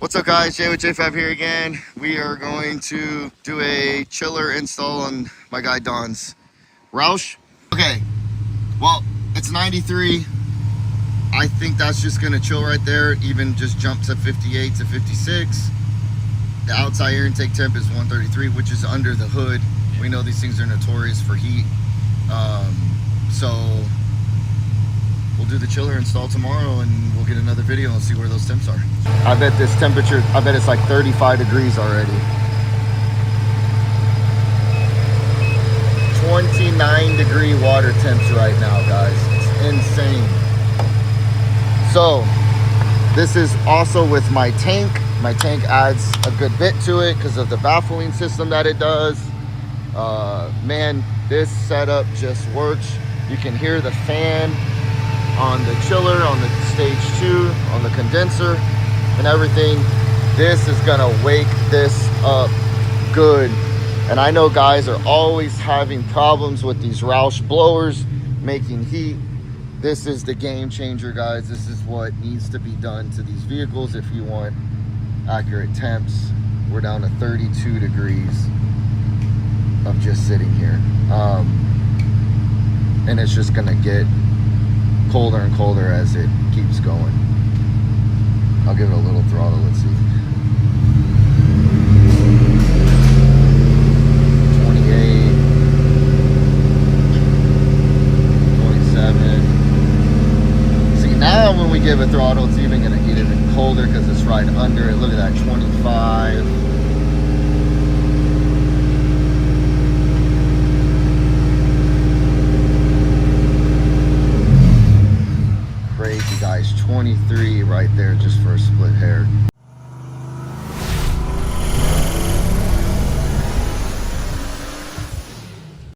What's up guys, Jay with JayFab here again. We are going to do a chiller install on my guy Don's Roush. Okay, well, it's 93. I think that's just gonna chill right there, even just jump to 58 to 56. The outside air intake temp is 133, which is under the hood. We know these things are notorious for heat. So we'll do the chiller install tomorrow and we'll get another video and see where those temps are. I bet this temperature, I bet it's like 35 degrees already. 29 degree water temps right now, guys. It's insane. So this is also with my tank. My tank adds a good bit to it because of the baffling system that it does. Man, this setup just works. You can hear the fan on the chiller, on the stage 2, on the condenser and everything. This is gonna wake this up good. And I know guys are always having problems with these Roush blowers making heat. This is the game changer, guys. This is what needs to be done to these vehicles if you want accurate temps. We're down to 32 degrees of just sitting here. And it's just gonna get colder and colder as it keeps going. I'll give it a little throttle, let's see. 28, 27. See, now when we give it throttle, it's even gonna get even colder because it's right under it. Look at that, 25.